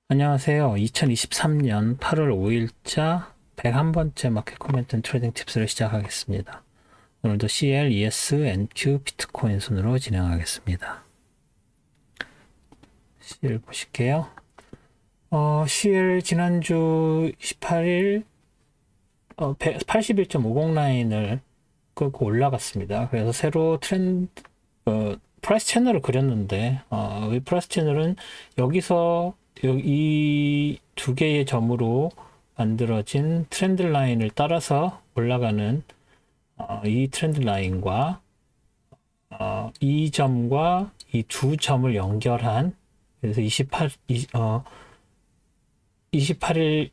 안녕하세요. 2023년 8월 5일자 101번째 마켓 코멘트 트레이딩 팁스를 시작하겠습니다. 오늘도 CL, ES, NQ, 비트코인 순으로 진행하겠습니다. CL 보실게요. CL 지난주 28일 81.50 라인을 끌고 올라갔습니다. 그래서 새로 프라이스 채널을 그렸는데 이 프라이스 채널은 여기서 이 두 개의 점으로 만들어진 트렌드 라인을 따라서 올라가는 이 트렌드 라인과 이 점과 이 두 점을 연결한, 그래서 28일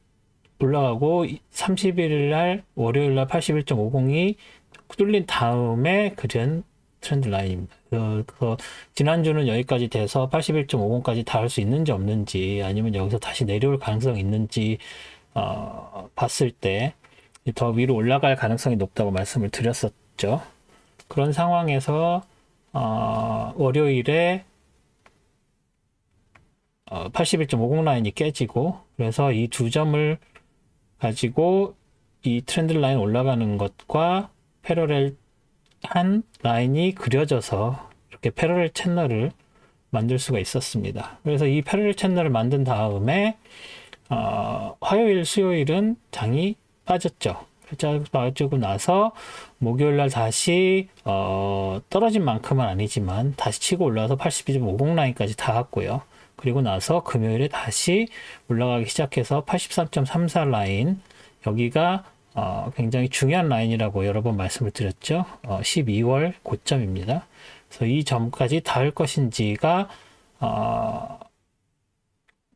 올라가고 31일 날 월요일 날 81.50이 뚫린 다음에 그린 트렌드 라인입니다. 그래서 지난주는 여기까지 돼서 81.50까지 닿을 수 있는지 없는지, 아니면 여기서 다시 내려올 가능성이 있는지 봤을 때 더 위로 올라갈 가능성이 높다고 말씀을 드렸었죠. 그런 상황에서 월요일에 81.50 라인이 깨지고, 그래서 이 두 점을 가지고 이 트렌드 라인 올라가는 것과 패러렐 한 라인이 그려져서 이렇게 패러렐 채널을 만들 수가 있었습니다. 그래서 이 패러렐 채널을 만든 다음에 화요일, 수요일은 장이 빠졌죠. 빠지고 나서 목요일날 다시 떨어진 만큼은 아니지만 다시 치고 올라와서 82.50 라인까지 닿았고요. 그리고 나서 금요일에 다시 올라가기 시작해서 83.34 라인, 여기가 굉장히 중요한 라인이라고 여러 번 말씀을 드렸죠. 12월 고점입니다. 그래서 이 점까지 닿을 것인지가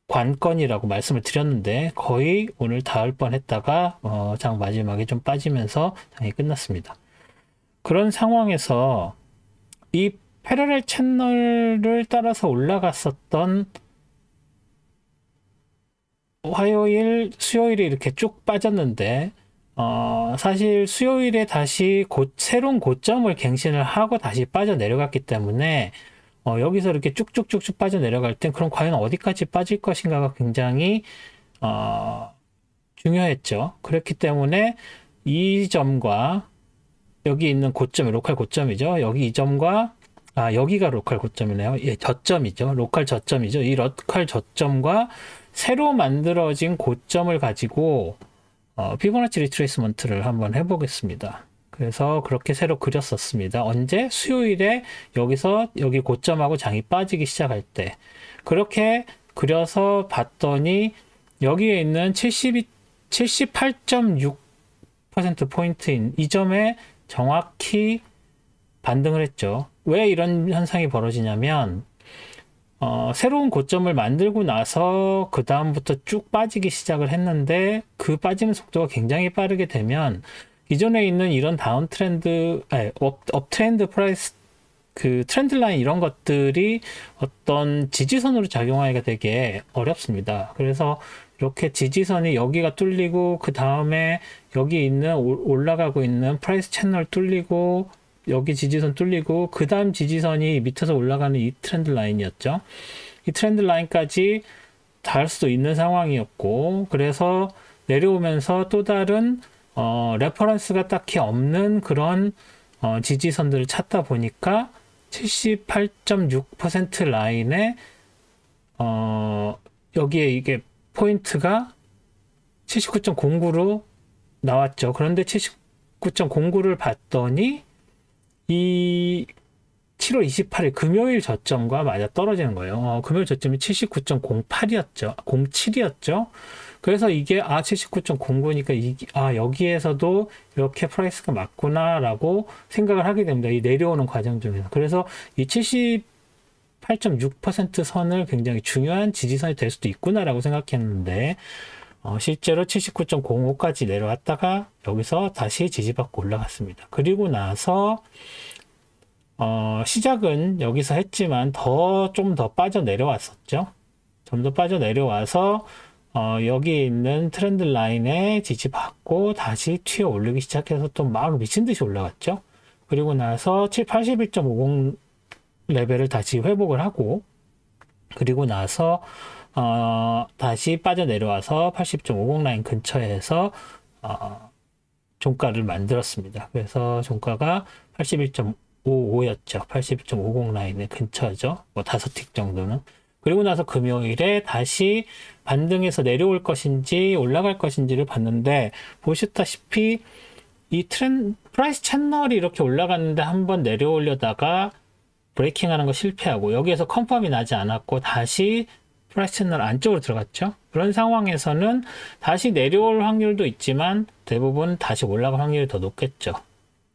관건이라고 말씀을 드렸는데, 거의 오늘 닿을 뻔했다가 장 마지막에 좀 빠지면서 장이 끝났습니다. 그런 상황에서 이 패러렐 채널을 따라서 올라갔었던 화요일, 수요일에 이렇게 쭉 빠졌는데, 사실 수요일에 다시 새로운 고점을 갱신을 하고 다시 빠져 내려갔기 때문에 여기서 이렇게 쭉쭉쭉쭉 빠져 내려갈 땐 그럼 과연 어디까지 빠질 것인가가 굉장히 중요했죠. 그렇기 때문에 이 점과 여기 있는 고점이 로컬 고점이죠. 여기 이 점과 여기가 로컬 고점이네요. 예, 저점이죠. 로컬 저점이죠. 이 로컬 저점과 새로 만들어진 고점을 가지고 피보나치 리트레이스먼트를 한번 해보겠습니다. 그래서 그렇게 새로 그렸었습니다. 언제? 수요일에 여기서 여기 고점하고 장이 빠지기 시작할 때 그렇게 그려서 봤더니 여기에 있는 78.6%포인트인 이 점에 정확히 반등을 했죠. 왜 이런 현상이 벌어지냐면 새로운 고점을 만들고 나서 그 다음부터 쭉 빠지기 시작을 했는데, 그 빠지는 속도가 굉장히 빠르게 되면 기존에 있는 이런 다운 트렌드, 업 트렌드 프라이스, 그 트렌드 라인 이런 것들이 어떤 지지선으로 작용하기가 되게 어렵습니다. 그래서 이렇게 지지선이 여기가 뚫리고, 그 다음에 여기 있는 올라가고 있는 프라이스 채널 뚫리고, 여기 지지선 뚫리고, 그 다음 지지선이 밑에서 올라가는 이 트렌드 라인이었죠. 이 트렌드 라인까지 닿을 수도 있는 상황이었고, 그래서 내려오면서 또 다른 레퍼런스가 딱히 없는 그런 지지선들을 찾다 보니까 78.6% 라인에 여기에 이게 포인트가 79.09로 나왔죠. 그런데 79.09를 봤더니 이 7월 28일 금요일 저점과 맞아 떨어지는 거예요. 금요일 저점이 79.08이었죠. 07이었죠. 그래서 이게 79.09니까 여기에서도 이렇게 프라이스가 맞구나라고 생각을 하게 됩니다. 이 내려오는 과정 중에서. 그래서 이 78.6% 선을 굉장히 중요한 지지선이 될 수도 있구나라고 생각했는데, 실제로 79.05까지 내려왔다가 여기서 다시 지지받고 올라갔습니다. 그리고 나서 시작은 여기서 했지만 좀 더 빠져 내려왔었죠. 좀 더 빠져 내려와서 여기에 있는 트렌드 라인에 지지받고 다시 튀어 올리기 시작해서 또 막 미친 듯이 올라갔죠. 그리고 나서 81.50 레벨을 다시 회복을 하고, 그리고 나서 다시 빠져내려와서 80.50 라인 근처에서 종가를 만들었습니다. 그래서 종가가 81.55였죠. 81.50 라인의 근처죠. 뭐 5틱 정도는. 그리고 나서 금요일에 다시 반등해서 내려올 것인지 올라갈 것인지를 봤는데, 보셨다시피 이 프라이스 채널이 이렇게 올라갔는데 한번 내려오려다가 브레이킹 하는 거 실패하고, 여기에서 컨펌이 나지 않았고 다시 프라이스 채널 안쪽으로 들어갔죠. 그런 상황에서는 다시 내려올 확률도 있지만 대부분 다시 올라갈 확률이 더 높겠죠.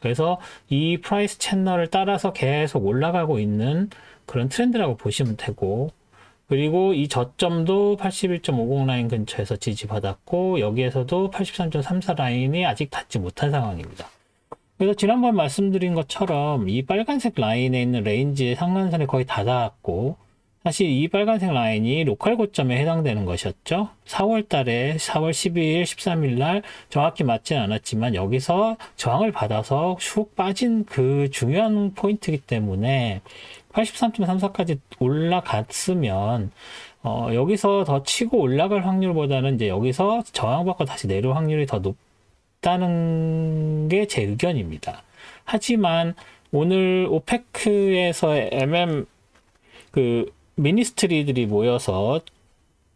그래서 이 프라이스 채널을 따라서 계속 올라가고 있는 그런 트렌드라고 보시면 되고, 그리고 이 저점도 81.50 라인 근처에서 지지받았고, 여기에서도 83.34 라인이 아직 닿지 못한 상황입니다. 그래서 지난번 말씀드린 것처럼 이 빨간색 라인에 있는 레인지의 상단선에 거의 다 닿았고, 사실 이 빨간색 라인이 로컬 고점에 해당되는 것이었죠. 4월 달에 4월 12일, 13일 날 정확히 맞진 않았지만 여기서 저항을 받아서 슉 빠진 그 중요한 포인트이기 때문에 83.34까지 올라갔으면 여기서 더 치고 올라갈 확률보다는 이제 여기서 저항받고 다시 내려올 확률이 더 높다는 게 제 의견입니다. 하지만 오늘 오페크에서 미니스트리들이 모여서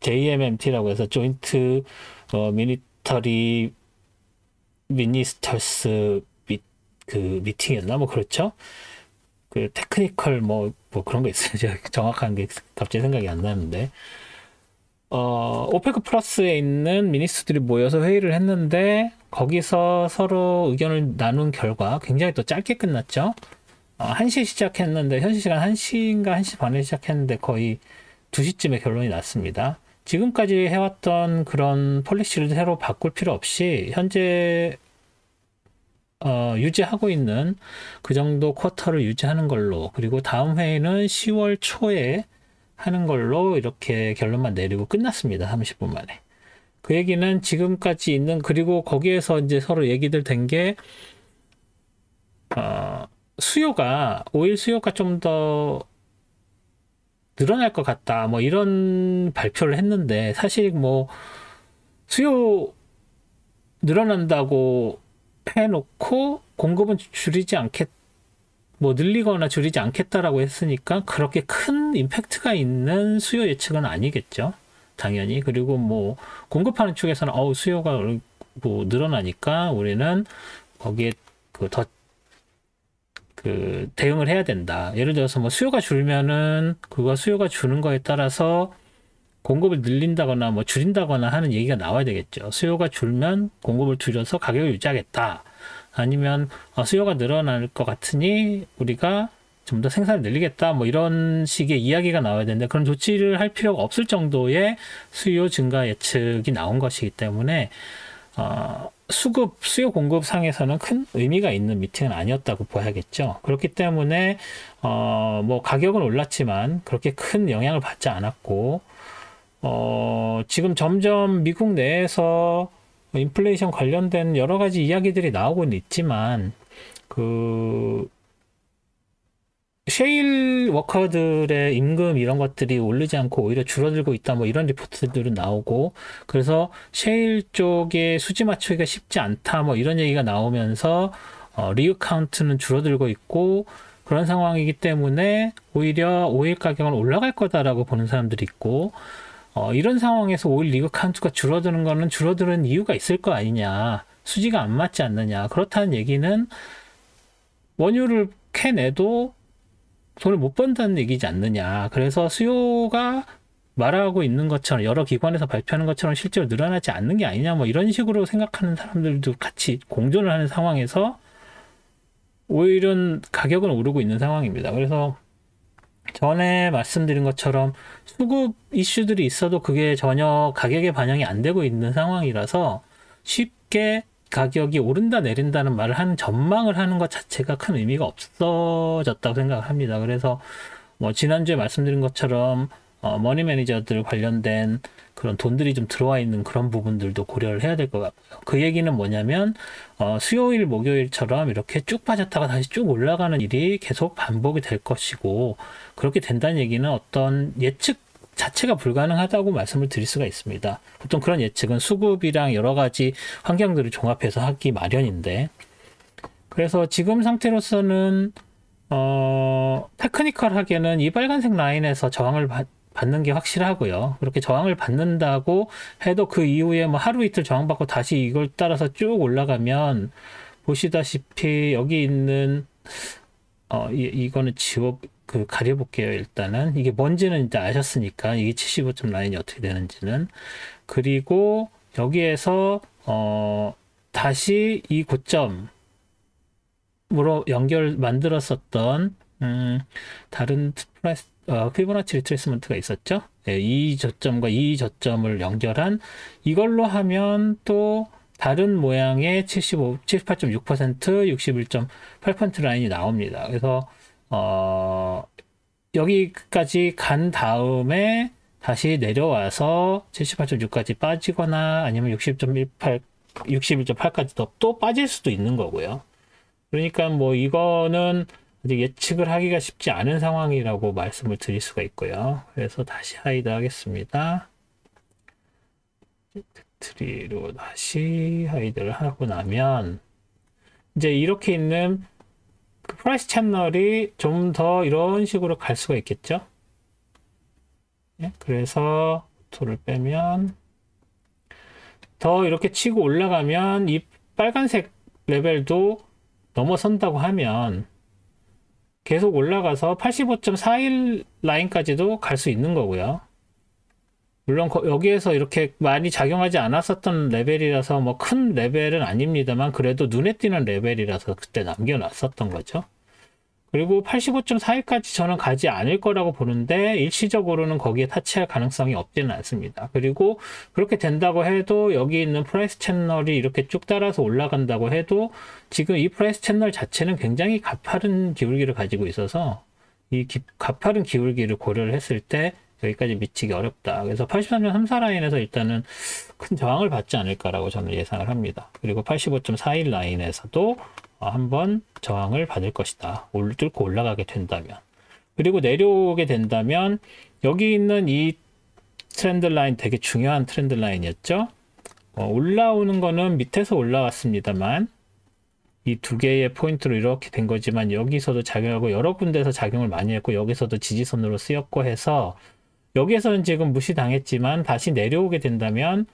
JMMT라고 해서 조인트 미니터리 미니스터스 미팅이었나? 뭐 그렇죠? 그 테크니컬 뭐 그런 거 있어요. 제가 정확한 게 갑자기 생각이 안 나는데, 오페크 플러스에 있는 미니스트들이 모여서 회의를 했는데, 거기서 서로 의견을 나눈 결과 굉장히 또 짧게 끝났죠. 1시에 시작했는데, 현지 시간 1시인가 1시 반에 시작했는데 거의 2시쯤에 결론이 났습니다. 지금까지 해왔던 그런 폴리시를 새로 바꿀 필요 없이 현재 유지하고 있는 그 정도 쿼터를 유지하는 걸로, 그리고 다음 회의는 10월 초에 하는 걸로 이렇게 결론만 내리고 끝났습니다. 30분 만에. 그 얘기는 지금까지 있는, 그리고 거기에서 이제 서로 얘기들 된 게, 오일 수요가 좀 더 늘어날 것 같다, 뭐 이런 발표를 했는데, 사실 뭐 수요 늘어난다고 해놓고 공급은 줄이지 않겠, 뭐 늘리거나 줄이지 않겠다라고 했으니까 그렇게 큰 임팩트가 있는 수요 예측은 아니겠죠, 당연히. 그리고 뭐 공급하는 쪽에서는 수요가 뭐 늘어나니까 우리는 거기에 대응을 해야 된다. 예를 들어서 뭐 수요가 줄면은 그거 수요가 주는 거에 따라서 공급을 늘린다거나 뭐 줄인다거나 하는 얘기가 나와야 되겠죠. 수요가 줄면 공급을 줄여서 가격을 유지하겠다. 아니면 수요가 늘어날 것 같으니 우리가 좀 더 생산을 늘리겠다. 뭐 이런 식의 이야기가 나와야 되는데, 그런 조치를 할 필요가 없을 정도의 수요 증가 예측이 나온 것이기 때문에 수요 공급 상에서는 큰 의미가 있는 미팅은 아니었다고 봐야겠죠. 그렇기 때문에 뭐 가격은 올랐지만 그렇게 큰 영향을 받지 않았고, 지금 점점 미국 내에서 인플레이션 관련된 여러 가지 이야기들이 나오고는 있지만, 셰일 워커들의 임금 이런 것들이 오르지 않고 오히려 줄어들고 있다, 뭐 이런 리포트들은 나오고, 그래서 셰일 쪽에 수지 맞추기가 쉽지 않다, 뭐 이런 얘기가 나오면서 리그 카운트는 줄어들고 있고, 그런 상황이기 때문에 오히려 오일 가격은 올라갈 거다라고 보는 사람들이 있고, 이런 상황에서 오일 리그 카운트가 줄어드는 거는 줄어드는 이유가 있을 거 아니냐, 수지가 안 맞지 않느냐. 그렇다는 얘기는 원유를 캐내도 돈을 못 번다는 얘기지 않느냐. 그래서 수요가 말하고 있는 것처럼, 여러 기관에서 발표하는 것처럼 실제로 늘어나지 않는 게 아니냐, 뭐 이런 식으로 생각하는 사람들도 같이 공존을 하는 상황에서 오히려 가격은 오르고 있는 상황입니다. 그래서 전에 말씀드린 것처럼 수급 이슈들이 있어도 그게 전혀 가격에 반영이 안 되고 있는 상황이라서 쉽게 가격이 오른다 내린다는 말을 하는, 전망을 하는 것 자체가 큰 의미가 없어졌다고 생각을 합니다. 그래서 뭐 지난주에 말씀드린 것처럼 머니 매니저들 관련된 그런 돈들이 좀 들어와 있는 그런 부분들도 고려를 해야 될 것 같고요. 그 얘기는 뭐냐면 수요일 목요일처럼 이렇게 쭉 빠졌다가 다시 쭉 올라가는 일이 계속 반복이 될 것이고, 그렇게 된다는 얘기는 어떤 예측 자체가 불가능하다고 말씀을 드릴 수가 있습니다. 보통 그런 예측은 수급이랑 여러 가지 환경들을 종합해서 하기 마련인데, 그래서 지금 상태로서는 테크니컬하게는 이 빨간색 라인에서 저항을 받는 게 확실하고요. 그렇게 저항을 받는다고 해도 그 이후에 뭐 하루 이틀 저항받고 다시 이걸 따라서 쭉 올라가면 보시다시피 여기 있는 이거는 가려볼게요. 일단은 이게 뭔지는 이제 아셨으니까 이게 75점 라인이 어떻게 되는지는. 그리고 여기에서 다시 이 고점으로 만들었었던 다른 피보나치 리트레이스먼트가 있었죠. 네, 이 저점과 이 저점을 연결한 이걸로 하면 또 다른 모양의 78.6%, 61.8% 라인이 나옵니다. 그래서 여기까지 간 다음에 다시 내려와서 78.6까지 빠지거나 아니면 61.8까지 또 빠질 수도 있는 거고요. 그러니까 뭐 이거는 아직 예측을 하기가 쉽지 않은 상황이라고 말씀을 드릴 수가 있고요. 그래서 다시 하이드 하겠습니다. 트리로 다시 하이드를 하고 나면 이제 이렇게 있는 그 프라이스 채널이 좀 더 이런 식으로 갈 수가 있겠죠. 예? 그래서 토를 빼면 더 이렇게 치고 올라가면 이 빨간색 레벨도 넘어선다고 하면 계속 올라가서 85.41 라인까지도 갈 수 있는 거고요. 물론 여기에서 이렇게 많이 작용하지 않았었던 레벨이라서 뭐 큰 레벨은 아닙니다만 그래도 눈에 띄는 레벨이라서 그때 남겨놨었던 거죠. 그리고 85.41까지 저는 가지 않을 거라고 보는데 일시적으로는 거기에 타치할 가능성이 없지는 않습니다. 그리고 그렇게 된다고 해도 여기 있는 프라이스 채널이 이렇게 쭉 따라서 올라간다고 해도 지금 이 프라이스 채널 자체는 굉장히 가파른 기울기를 가지고 있어서 이 가파른 기울기를 고려를 했을 때 여기까지 미치기 어렵다. 그래서 83.34 라인에서 일단은 큰 저항을 받지 않을까라고 저는 예상을 합니다. 그리고 85.41 라인에서도 한번 저항을 받을 것이다. 뚫고 올라가게 된다면. 그리고 내려오게 된다면 여기 있는 이 트렌드 라인 되게 중요한 트렌드 라인이었죠. 올라오는 거는 밑에서 올라왔습니다만 이 두 개의 포인트로 이렇게 된 거지만 여기서도 작용하고 여러 군데에서 작용을 많이 했고 여기서도 지지선으로 쓰였고 해서 여기에서는 지금 무시당했지만 다시 내려오게 된다면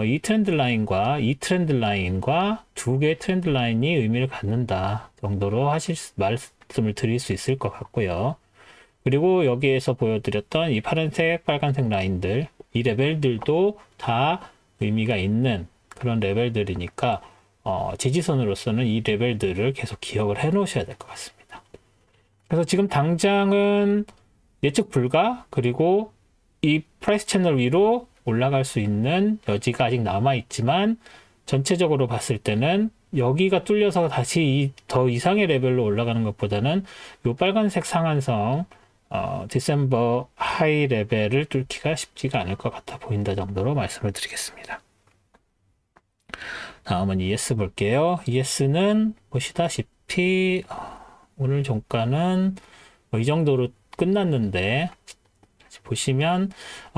이 트렌드 라인과 이 트렌드 라인과 두 개의 트렌드 라인이 의미를 갖는다 정도로 말씀을 드릴 수 있을 것 같고요. 그리고 여기에서 보여드렸던 이 파란색, 빨간색 라인들, 이 레벨들도 다 의미가 있는 그런 레벨들이니까 지지선으로서는 이 레벨들을 계속 기억을 해 놓으셔야 될 것 같습니다. 그래서 지금 당장은 예측 불가, 그리고 이 프라이스 채널 위로 올라갈 수 있는 여지가 아직 남아 있지만 전체적으로 봤을 때는 여기가 뚫려서 다시 더 이상의 레벨로 올라가는 것보다는 이 빨간색 상한선 디셈버 하이 레벨을 뚫기가 쉽지가 않을 것 같아 보인다 정도로 말씀을 드리겠습니다. 다음은 ES 볼게요. ES는 보시다시피 오늘 종가는 이 정도로 끝났는데 보시면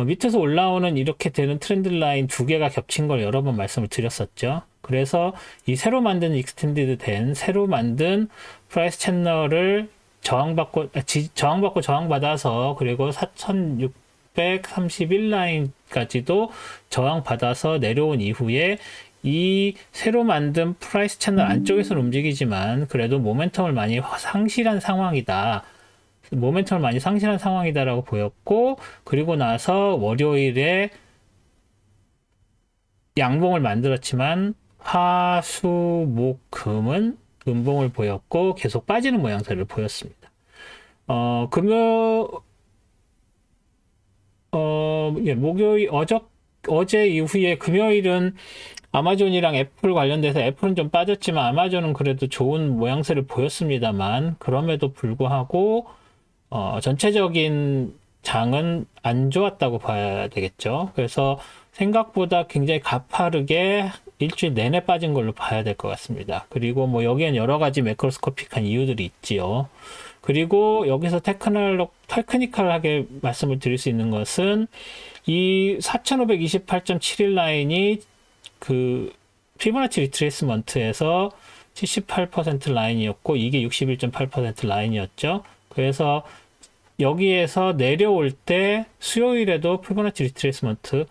밑에서 올라오는 이렇게 되는 트렌드 라인 두 개가 겹친 걸 여러 번 말씀을 드렸었죠. 그래서 이 새로 만든 익스텐디드 된 새로 만든 프라이스 채널을 저항받고 저항받아서 그리고 4631 라인까지도 저항받아서 내려온 이후에 이 새로 만든 프라이스 채널 안쪽에서는 움직이지만 그래도 모멘텀을 많이 상실한 상황이다. 모멘텀을 많이 상실한 상황이다라고 보였고, 그리고 나서 월요일에 양봉을 만들었지만 화, 수, 목, 금은 음봉을 보였고 계속 빠지는 모양새를 보였습니다. 목요일 어제 이후에 금요일은 아마존이랑 애플 관련돼서 애플은 좀 빠졌지만 아마존은 그래도 좋은 모양새를 보였습니다만 그럼에도 불구하고 전체적인 장은 안 좋았다고 봐야 되겠죠. 그래서 생각보다 굉장히 가파르게 일주일 내내 빠진 걸로 봐야 될 것 같습니다. 그리고 뭐 여기엔 여러 가지 매크로스코픽한 이유들이 있지요. 그리고 여기서 테크니컬하게 말씀을 드릴 수 있는 것은 이 4528.71 라인이 그 피보나치 리트레이스먼트에서 78% 라인이었고 이게 61.8% 라인이었죠. 그래서 여기에서 내려올 때 수요일에도 피보나치 리트레이스먼트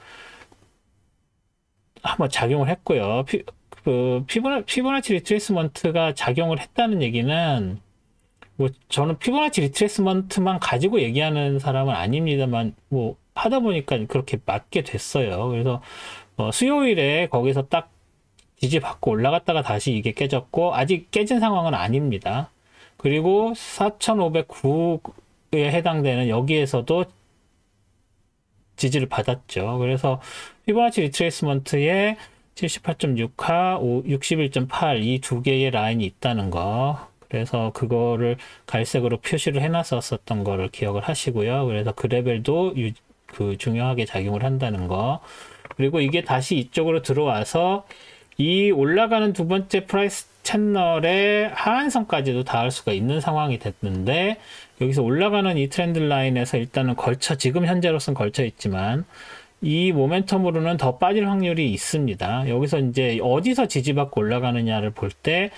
한번 작용을 했고요. 피보나치 리트레이스먼트가 작용을 했다는 얘기는 뭐 저는 피보나치 리트레이스먼트만 가지고 얘기하는 사람은 아닙니다만 뭐 하다 보니까 그렇게 맞게 됐어요. 그래서 수요일에 거기서 딱 지지받고 올라갔다가 다시 이게 깨졌고 아직 깨진 상황은 아닙니다. 그리고 4,509에 해당되는 여기에서도 지지를 받았죠. 그래서 피보나치 리트레이스먼트에 78.6하, 61.8 이 두 개의 라인이 있다는 거. 그래서 그거를 갈색으로 표시를 해놨었던 거를 기억을 하시고요. 그래서 그 레벨도 중요하게 작용을 한다는 거. 그리고 이게 다시 이쪽으로 들어와서 이 올라가는 두 번째 프라이스 채널의 하한선까지도 닿을 수가 있는 상황이 됐는데 여기서 올라가는 이 트렌드 라인에서 일단은 지금 현재로서는 걸쳐 있지만 이 모멘텀으로는 더 빠질 확률이 있습니다. 여기서 이제 어디서 지지받고 올라가느냐를 볼 때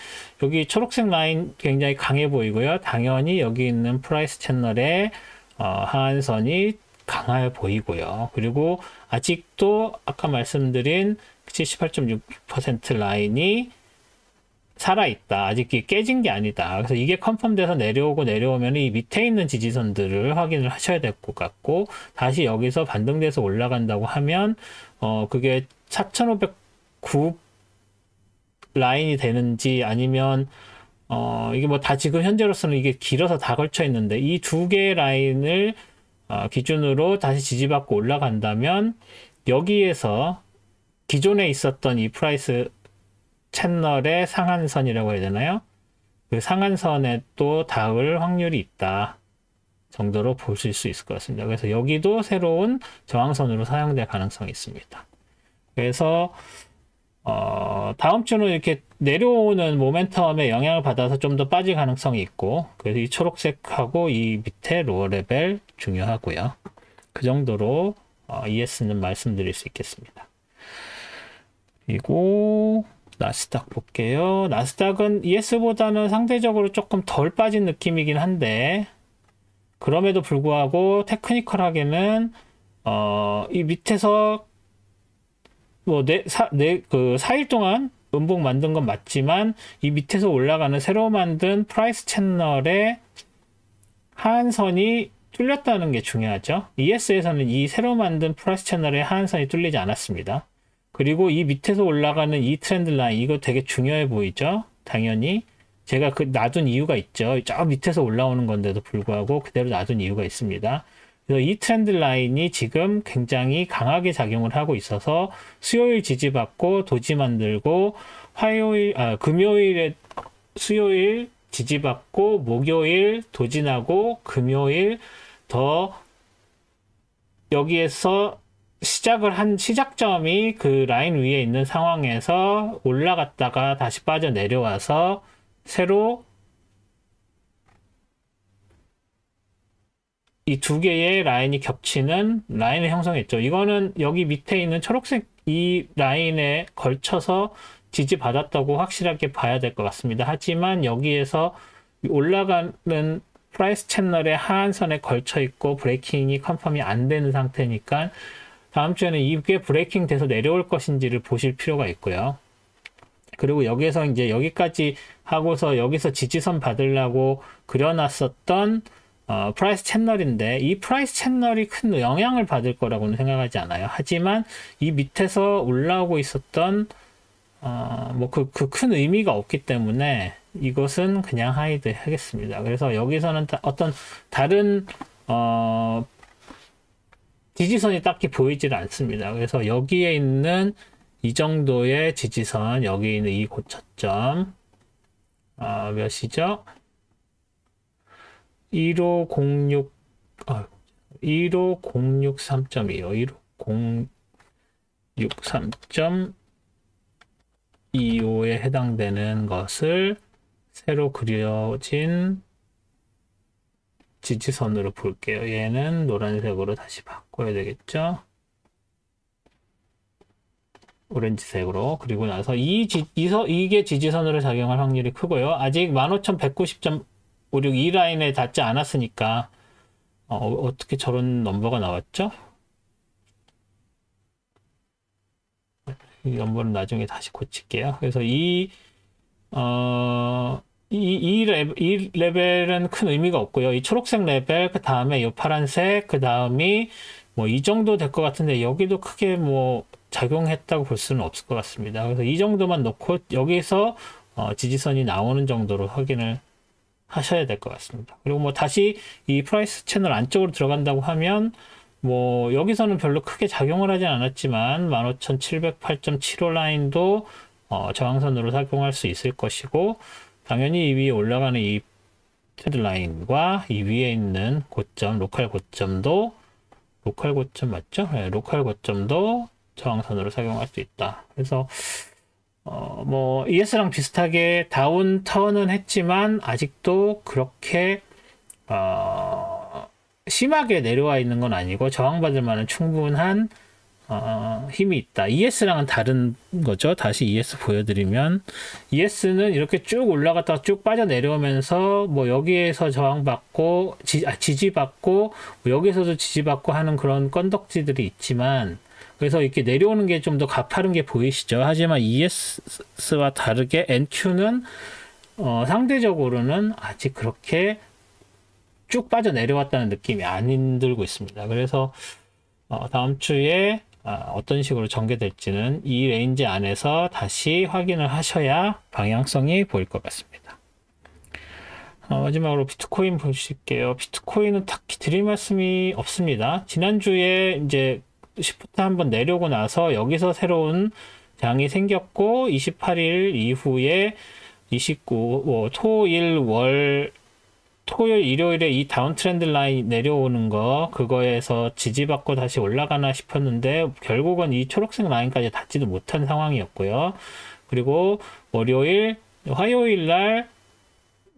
여기 초록색 라인 굉장히 강해 보이고요. 당연히 여기 있는 프라이스 채널의 하한선이 강해 보이고요. 그리고 아직도 아까 말씀드린 78.6% 라인이 살아있다. 아직 깨진 게 아니다. 그래서 이게 컨펌돼서 내려오면 이 밑에 있는 지지선들을 확인을 하셔야 될 것 같고 다시 여기서 반등돼서 올라간다고 하면 그게 4,509 라인이 되는지 아니면 이게 뭐 다 지금 현재로서는 이게 길어서 다 걸쳐 있는데 이 두 개의 라인을 기준으로 다시 지지받고 올라간다면 여기에서 기존에 있었던 이 프라이스 채널의 상한선이라고 해야 되나요? 그 상한선에 또 닿을 확률이 있다 정도로 보실 수 있을 것 같습니다. 그래서 여기도 새로운 저항선으로 사용될 가능성이 있습니다. 그래서 다음 주는 이렇게 내려오는 모멘텀에 영향을 받아서 좀 더 빠질 가능성이 있고 그래서 이 초록색하고 이 밑에 로어 레벨 중요하고요. 그 정도로 ES는 말씀드릴 수 있겠습니다. 그리고 나스닥 볼게요. 나스닥은 ES보다는 상대적으로 조금 덜 빠진 느낌이긴 한데 그럼에도 불구하고 테크니컬하게는 이 밑에서 뭐 4일 동안 음봉 만든 건 맞지만 이 밑에서 올라가는 새로 만든 프라이스 채널의 하한선이 뚫렸다는 게 중요하죠. ES에서는 이 새로 만든 프라이스 채널의 하한선이 뚫리지 않았습니다. 그리고 이 밑에서 올라가는 이 트렌드 라인 이거 되게 중요해 보이죠? 당연히 제가 놔둔 이유가 있죠. 저 밑에서 올라오는 건데도 불구하고 그대로 놔둔 이유가 있습니다. 그래서 이 트렌드 라인이 지금 굉장히 강하게 작용을 하고 있어서 수요일 지지받고 도지 만들고 수요일 지지받고 목요일 도진하고 금요일 더 여기에서 시작을 한 시작점이 그 라인 위에 있는 상황에서 올라갔다가 다시 빠져 내려와서 새로 이 두 개의 라인이 겹치는 라인을 형성했죠. 이거는 여기 밑에 있는 초록색 이 라인에 걸쳐서 지지받았다고 확실하게 봐야 될 것 같습니다. 하지만 여기에서 올라가는 프라이스 채널의 하한선에 걸쳐 있고 브레이킹이 컨펌이 안 되는 상태니까 다음 주에는 이게 브레이킹 돼서 내려올 것인지를 보실 필요가 있고요. 그리고 여기에서 이제 여기까지 하고서 여기서 지지선 받으려고 그려놨었던 프라이스 채널인데 이 프라이스 채널이 큰 영향을 받을 거라고는 생각하지 않아요. 하지만 이 밑에서 올라오고 있었던 뭐 그 큰 의미가 없기 때문에 이것은 그냥 하이드 하겠습니다. 그래서 여기서는 어떤 다른 지지선이 딱히 보이질 않습니다. 그래서 여기에 있는 이 정도의 지지선, 여기 있는 이 고차점 몇이죠? 15063.25 15063.25에 해당되는 것을 새로 그려진 지지선으로 볼게요. 얘는 노란색으로 다시 바꿔야 되겠죠? 오렌지색으로. 그리고 나서 이게 지지선으로 작용할 확률이 크고요. 아직 15,190.56 이 라인에 닿지 않았으니까 어떻게 저런 넘버가 나왔죠? 이 넘버는 나중에 다시 고칠게요. 그래서 이 레벨은 큰 의미가 없고요. 이 초록색 레벨, 그 다음에 이 파란색, 그 다음이 뭐 이 정도 될 것 같은데 여기도 크게 뭐 작용했다고 볼 수는 없을 것 같습니다. 그래서 이 정도만 놓고 여기서 지지선이 나오는 정도로 확인을 하셔야 될 것 같습니다. 그리고 뭐 다시 이 프라이스 채널 안쪽으로 들어간다고 하면 뭐 여기서는 별로 크게 작용을 하진 않았지만 15,708.75 라인도 저항선으로 작용할 수 있을 것이고, 당연히 이 위에 올라가는 이 트렌드 라인과 이 위에 있는 고점, 로컬 고점도 로컬 고점 맞죠? 네, 로컬 고점도 저항선으로 작용할 수 있다. 그래서 뭐 ES랑 비슷하게 다운 턴은 했지만 아직도 그렇게 심하게 내려와 있는 건 아니고 저항받을 만한 충분한 힘이 있다. ES랑은 다른 거죠. 다시 ES 보여드리면 ES는 이렇게 쭉 올라갔다가 쭉 빠져 내려오면서 뭐 여기에서 저항받고 지지받고 뭐 여기서도 지지받고 하는 그런 건덕지들이 있지만, 그래서 이렇게 내려오는 게 좀 더 가파른 게 보이시죠. 하지만 ES와 다르게 NQ는 상대적으로는 아직 그렇게 쭉 빠져 내려왔다는 느낌이 안 들고 있습니다. 그래서 다음 주에 어떤 식으로 전개될지는 이 레인지 안에서 다시 확인을 하셔야 방향성이 보일 것 같습니다. 마지막으로 비트코인 보실게요. 비트코인은 딱히 드릴 말씀이 없습니다. 지난주에 이제 시프트 한번 내려오고 나서 여기서 새로운 장이 생겼고 28일 이후에 29, 토요일, 일요일에 이 다운 트렌드 라인 내려오는 거, 그거에서 지지받고 다시 올라가나 싶었는데 결국은 이 초록색 라인까지 닿지도 못한 상황이었고요. 그리고 화요일 날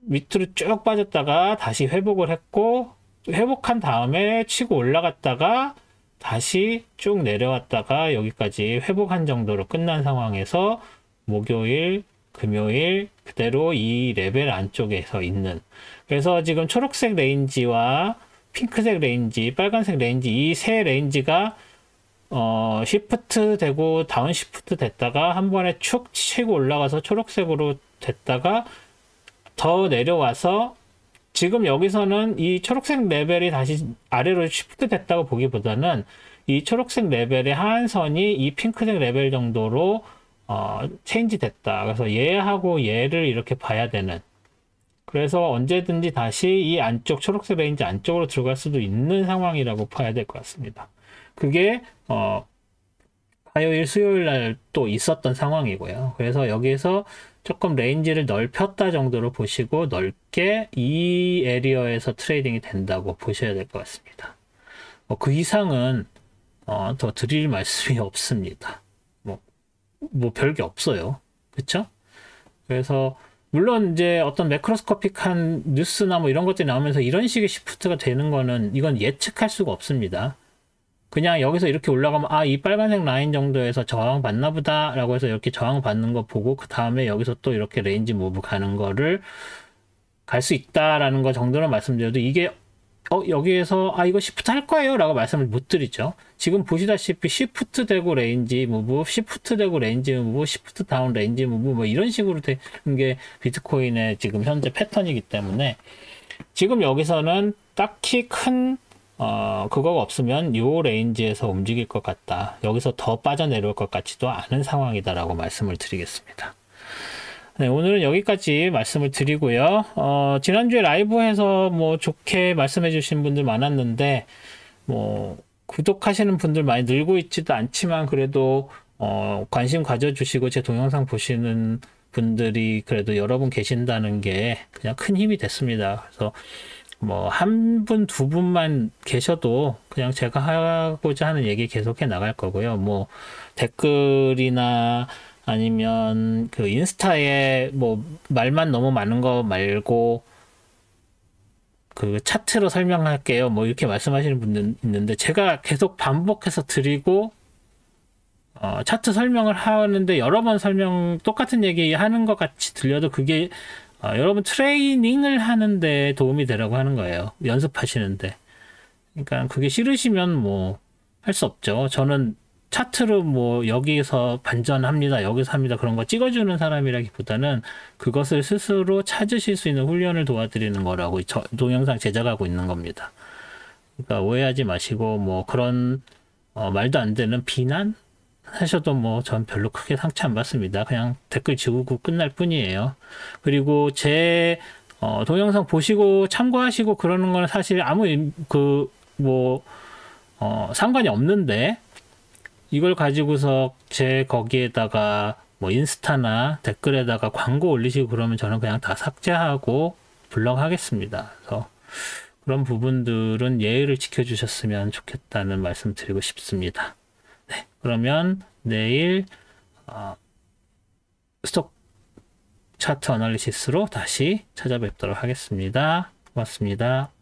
밑으로 쭉 빠졌다가 다시 회복을 했고, 회복한 다음에 치고 올라갔다가 다시 쭉 내려왔다가 여기까지 회복한 정도로 끝난 상황에서 목요일, 금요일 그대로 이 레벨 안쪽에서 있는, 그래서 지금 초록색 레인지와 핑크색 레인지, 빨간색 레인지 이 세 레인지가 시프트 되고 다운 시프트 됐다가 한 번에 축 치고 올라가서 초록색으로 됐다가 더 내려와서 지금 여기서는 이 초록색 레벨이 다시 아래로 시프트 됐다고 보기보다는 이 초록색 레벨의 하한선이 이 핑크색 레벨 정도로 체인지 됐다. 그래서 얘하고 얘를 이렇게 봐야 되는, 그래서 언제든지 다시 이 안쪽 초록색 레인지 안쪽으로 들어갈 수도 있는 상황이라고 봐야 될 것 같습니다. 그게 화요일, 수요일 날 또 있었던 상황이고요. 그래서 여기에서 조금 레인지를 넓혔다 정도로 보시고 넓게 이 에리어에서 트레이딩이 된다고 보셔야 될 것 같습니다. 그 이상은 더 드릴 말씀이 없습니다. 뭐 별게 없어요. 그쵸? 그래서 물론 이제 어떤 매크로스코픽한 뉴스나 뭐 이런 것들이 나오면서 이런 식의 시프트가 되는 거는 이건 예측할 수가 없습니다. 그냥 여기서 이렇게 올라가면 이 빨간색 라인 정도에서 저항 받나 보다 라고 해서 이렇게 저항 받는 거 보고 그 다음에 여기서 또 이렇게 레인지 무브 가는 거를 갈 수 있다라는 거 정도는 말씀드려도, 이게 여기에서 이거 시프트 할 거예요 라고 말씀을 못 드리죠. 지금 보시다시피 시프트 되고 레인지 무브, 시프트 되고 레인지 무브, 시프트 다운 레인지 무브 뭐 이런 식으로 되는 게 비트코인의 지금 현재 패턴이기 때문에 지금 여기서는 딱히 큰 그거가 없으면 요 레인지에서 움직일 것 같다, 여기서 더 빠져내려올 것 같지도 않은 상황이다라고 말씀을 드리겠습니다. 네, 오늘은 여기까지 말씀을 드리고요. 지난주에 라이브에서 뭐 좋게 말씀해 주신 분들 많았는데, 뭐, 구독하시는 분들 많이 늘고 있지도 않지만, 그래도, 관심 가져주시고 제 동영상 보시는 분들이 그래도 여러분 계신다는 게 그냥 큰 힘이 됐습니다. 그래서, 뭐, 한 분, 두 분만 계셔도 그냥 제가 하고자 하는 얘기 계속해 나갈 거고요. 뭐, 댓글이나 아니면 그 인스타에 뭐 말만 너무 많은 거 말고 그 차트로 설명할게요. 뭐 이렇게 말씀하시는 분들 있는데 제가 계속 반복해서 드리고 차트 설명을 하는데 여러 번 똑같은 얘기 하는 것 같이 들려도 그게 여러분 트레이닝을 하는데 도움이 되라고 하는 거예요. 연습하시는데. 그러니까 그게 싫으시면 뭐 할 수 없죠. 저는 차트로 뭐 여기서 반전합니다. 여기서 합니다. 그런 거 찍어주는 사람이라기보다는 그것을 스스로 찾으실 수 있는 훈련을 도와드리는 거라고 동영상 제작하고 있는 겁니다. 그러니까 오해하지 마시고 뭐 그런 말도 안 되는 비난 하셔도 뭐 전 별로 크게 상처 안 받습니다. 그냥 댓글 지우고 끝날 뿐이에요. 그리고 제 동영상 보시고 참고하시고 그러는 건 사실 아무 상관이 없는데 이걸 가지고서 제 거기에다가 뭐 인스타나 댓글에다가 광고 올리시고 그러면 저는 그냥 다 삭제하고 블럭하겠습니다. 그래서 그런 부분들은 예의를 지켜주셨으면 좋겠다는 말씀 드리고 싶습니다. 네, 그러면 내일 스톡 차트 어널리시스로 다시 찾아뵙도록 하겠습니다. 고맙습니다.